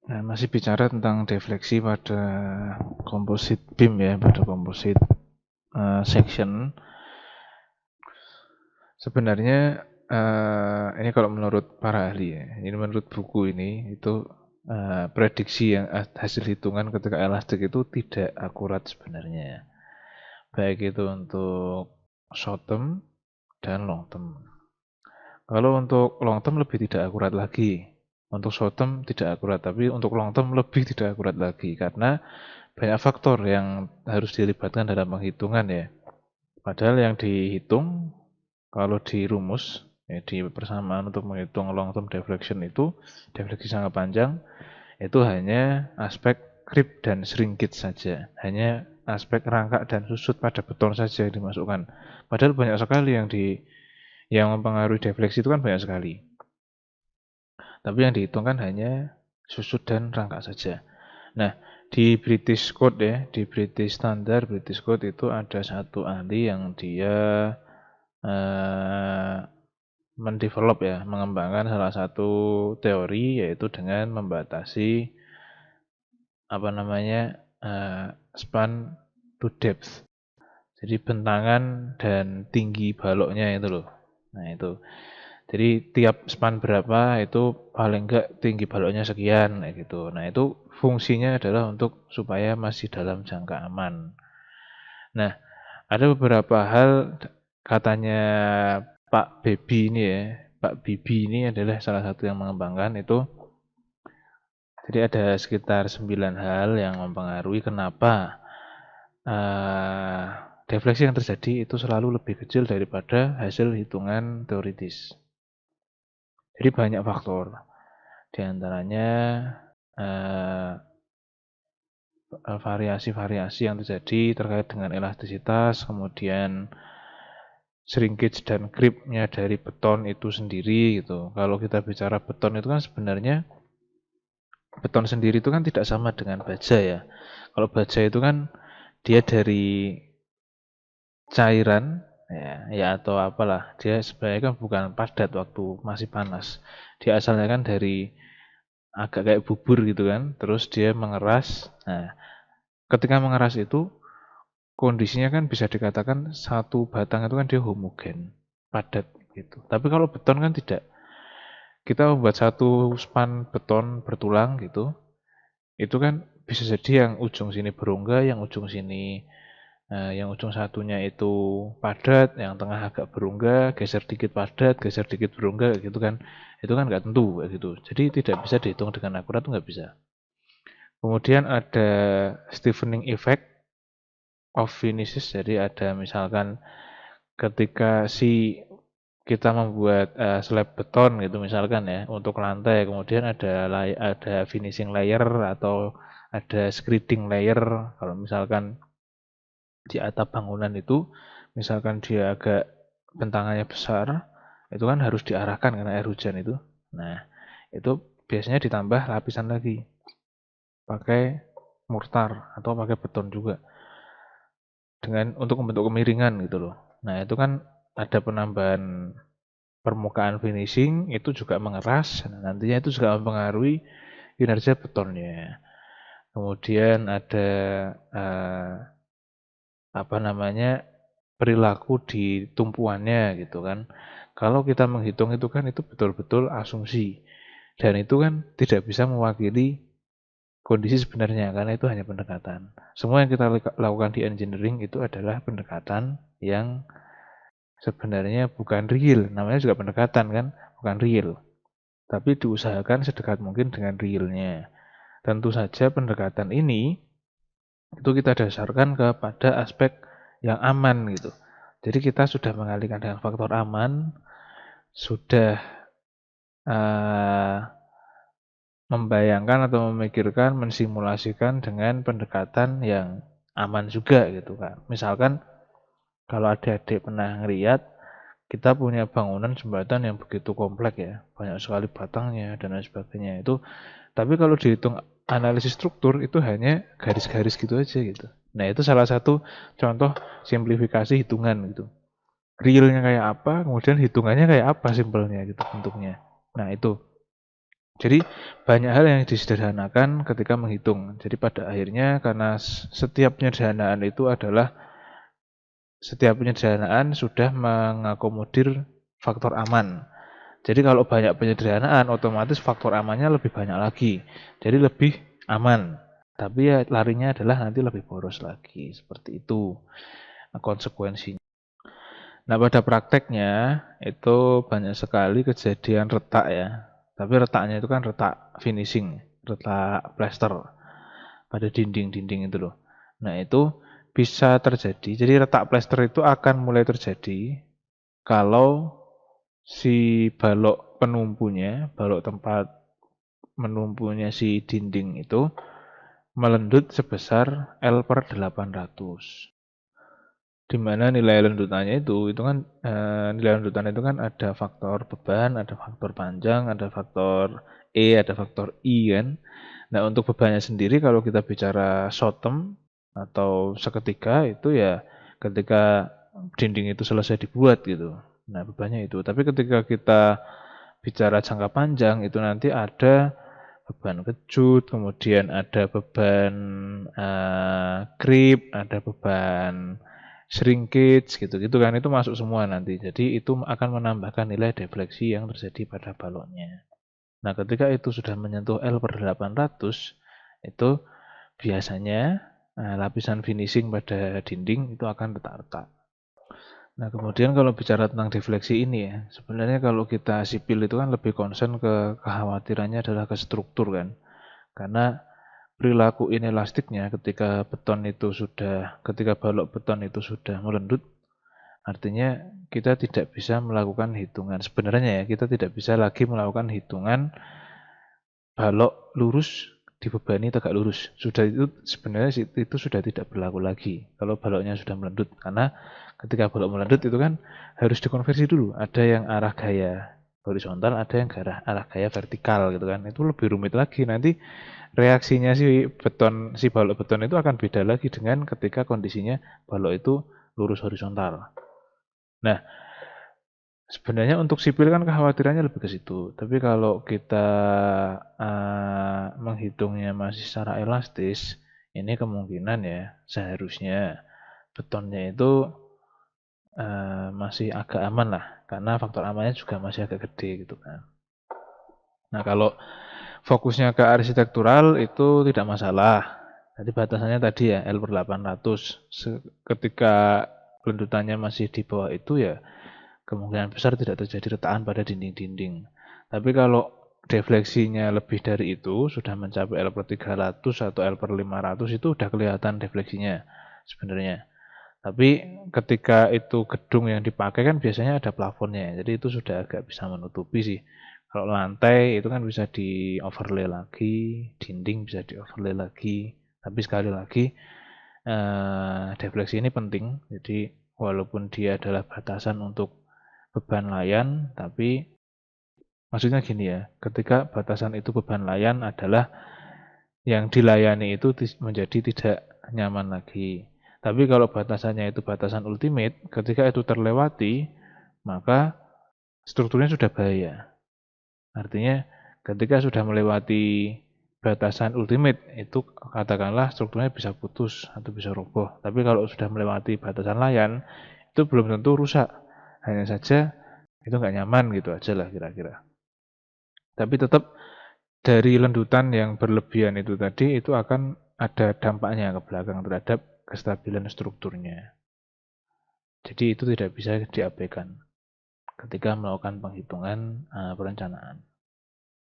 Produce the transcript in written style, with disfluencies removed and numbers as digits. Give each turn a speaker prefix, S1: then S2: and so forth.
S1: Nah, masih bicara tentang defleksi pada composite beam ya, pada composite section. Sebenarnya ini kalau menurut para ahli ya, ini menurut buku ini itu prediksi yang hasil hitungan ketika elastik itu tidak akurat sebenarnya. Baik itu untuk short term dan long term. Kalau untuk long term lebih tidak akurat lagi. Untuk short term tidak akurat, tapi untuk long term lebih tidak akurat lagi karena banyak faktor yang harus dilibatkan dalam penghitungan ya. Padahal yang dihitung kalau di rumus ya, di persamaan untuk menghitung long term deflection itu defleksi jangka panjang itu hanya aspek creep dan shrinkage saja, hanya aspek rangkak dan susut pada beton saja yang dimasukkan. Padahal banyak sekali yang mempengaruhi defleksi itu kan banyak sekali. Tapi yang dihitung kan hanya susut dan rangkak saja. Nah, di British Code ya, di British Standard, British Code itu ada satu ahli yang dia eh, mendevelop ya, mengembangkan salah satu teori yaitu dengan membatasi apa namanya span to depth. Jadi bentangan dan tinggi baloknya itu loh. Nah itu. Jadi tiap span berapa itu paling enggak tinggi baloknya sekian kayak gitu. Nah itu fungsinya adalah untuk supaya masih dalam jangka aman. Nah ada beberapa hal katanya Pak Bebi ini ya. Pak Bibi ini adalah salah satu yang mengembangkan itu. Jadi ada sekitar 9 hal yang mempengaruhi kenapa eh, defleksi yang terjadi itu selalu lebih kecil daripada hasil hitungan teoritis. Jadi banyak faktor. Di antaranya eh, variasi-variasi yang terjadi terkait dengan elastisitas, kemudian shrinkage dan creep-nya dari beton itu sendiri gitu. Kalau kita bicara beton itu kan sebenarnya beton sendiri itu kan tidak sama dengan baja ya. Kalau baja itu kan dia dari cairan ya atau apalah. Dia sebenarnya kan bukan padat waktu masih panas. Dia asalnya kan dari agak kayak bubur gitu kan. Terus dia mengeras. Nah, ketika mengeras itu kondisinya kan bisa dikatakan satu batang itu kan dia homogen, padat gitu. Tapi kalau beton kan tidak. Kita membuat satu span beton bertulang gitu, itu kan bisa jadi yang ujung sini berongga, yang ujung satunya itu padat, yang tengah agak berongga, geser dikit padat, geser dikit berongga, gitu kan. Itu kan nggak tentu kayak gitu. Jadi tidak bisa dihitung dengan akurat, nggak bisa. Kemudian ada stiffening effect of finishes. Jadi ada misalkan ketika kita membuat slab beton gitu misalkan ya untuk lantai, kemudian ada finishing layer atau ada screeding layer. Kalau misalkan di atap bangunan itu misalkan dia agak bentangannya besar, itu kan harus diarahkan karena air hujan itu. Nah, itu biasanya ditambah lapisan lagi pakai mortar atau pakai beton juga dengan untuk membentuk kemiringan gitu loh. Nah, itu kan ada penambahan permukaan finishing itu juga mengeras. Nah, nantinya itu juga mempengaruhi kinerja betonnya. Kemudian ada eh, apa namanya perilaku di tumpuannya gitu kan. Kalau kita menghitung itu kan itu betul-betul asumsi dan itu kan tidak bisa mewakili kondisi sebenarnya karena itu hanya pendekatan. Semua yang kita lakukan di engineering itu adalah pendekatan yang sebenarnya bukan real. Namanya juga pendekatan kan, bukan real. Tapi diusahakan sedekat mungkin dengan realnya. Tentu saja pendekatan ini itu kita dasarkan kepada aspek yang aman gitu. Jadi kita sudah mengalihkan dengan faktor aman, sudah uh, membayangkan atau memikirkan, mensimulasikan dengan pendekatan yang aman juga gitu kan. Misalkan kalau adik-adik pernah ngeliat, kita punya bangunan jembatan yang begitu kompleks ya, banyak sekali batangnya dan lain sebagainya itu. Tapi kalau dihitung analisis struktur itu hanya garis-garis gitu aja gitu. Nah itu salah satu contoh simplifikasi hitungan gitu. Realnya kayak apa, kemudian hitungannya kayak apa simpelnya gitu bentuknya. Nah itu. Jadi banyak hal yang disederhanakan ketika menghitung. Jadi pada akhirnya karena setiap penyederhanaan itu adalah setiap penyederhanaan sudah mengakomodir faktor aman. Jadi kalau banyak penyederhanaan, otomatis faktor amannya lebih banyak lagi. Jadi lebih aman. Tapi ya larinya adalah nanti lebih boros lagi. Seperti itu konsekuensinya. Nah, pada prakteknya itu banyak sekali kejadian retak ya. Tapi retaknya itu kan retak finishing, retak plester pada dinding-dinding itu loh. Nah, itu bisa terjadi. Jadi retak plester itu akan mulai terjadi kalau si balok penumpunya, balok tempat menumpunya si dinding itu melendut sebesar L per 800. Di mana nilai lendutannya itu kan nilai lendutan itu kan ada faktor beban, ada faktor panjang, ada faktor E, ada faktor I kan. Nah, untuk bebannya sendiri kalau kita bicara short term atau seketika itu ya ketika dinding itu selesai dibuat gitu. Nah, bebannya itu. Tapi ketika kita bicara jangka panjang itu nanti ada beban kejut, kemudian ada beban creep, ada beban shrinkage gitu-gitu kan itu masuk semua nanti. Jadi itu akan menambahkan nilai defleksi yang terjadi pada balonnya. Nah, ketika itu sudah menyentuh L per 800 itu biasanya lapisan finishing pada dinding itu akan retak-retak. Nah, kemudian kalau bicara tentang defleksi ini ya, sebenarnya kalau kita sipil itu kan lebih concern ke kekhawatirannya adalah ke struktur kan. Karena perilaku inelastiknya ketika balok beton itu sudah melendut, artinya kita tidak bisa melakukan hitungan. Sebenarnya ya, kita tidak bisa lagi melakukan hitungan balok lurus dibebani tegak lurus. Sudah itu sebenarnya itu sudah tidak berlaku lagi kalau baloknya sudah melendut. Karena ketika balok melendut itu kan harus dikonversi dulu. Ada yang arah gaya horizontal, ada yang arah gaya vertikal gitu kan. Itu lebih rumit lagi. Nanti reaksinya si balok beton itu akan beda lagi dengan ketika kondisinya balok itu lurus horizontal. Nah, sebenarnya untuk sipil kan kekhawatirannya lebih ke situ. Tapi kalau kita menghitungnya masih secara elastis, ini kemungkinan ya seharusnya betonnya itu masih agak aman lah, karena faktor amannya juga masih agak gede gitu kan. Nah, kalau fokusnya ke arsitektural itu tidak masalah. Jadi batasannya tadi ya L per 800. Ketika lendutannya masih di bawah itu ya kemungkinan besar tidak terjadi retakan pada dinding-dinding. Tapi kalau defleksinya lebih dari itu, sudah mencapai L per 300 atau L per 500 itu udah kelihatan defleksinya sebenarnya. Tapi ketika itu gedung yang dipakai kan biasanya ada plafonnya, jadi itu sudah agak bisa menutupi sih. Kalau lantai itu kan bisa di overlay lagi, dinding bisa di overlay lagi. Tapi sekali lagi defleksi ini penting. Jadi walaupun dia adalah batasan untuk beban layan, tapi maksudnya gini ya, ketika batasan itu beban layan adalah yang dilayani itu menjadi tidak nyaman lagi. Tapi kalau batasannya itu batasan ultimate, ketika itu terlewati, maka strukturnya sudah bahaya. Artinya ketika sudah melewati batasan ultimate, itu katakanlah strukturnya bisa putus atau bisa roboh. Tapi kalau sudah melewati batasan layan, itu belum tentu rusak. Hanya saja itu nggak nyaman gitu aja lah kira-kira. Tapi tetap dari lendutan yang berlebihan itu tadi, itu akan ada dampaknya ke belakang terhadap kestabilan strukturnya. Jadi itu tidak bisa diabaikan ketika melakukan penghitungan perencanaan.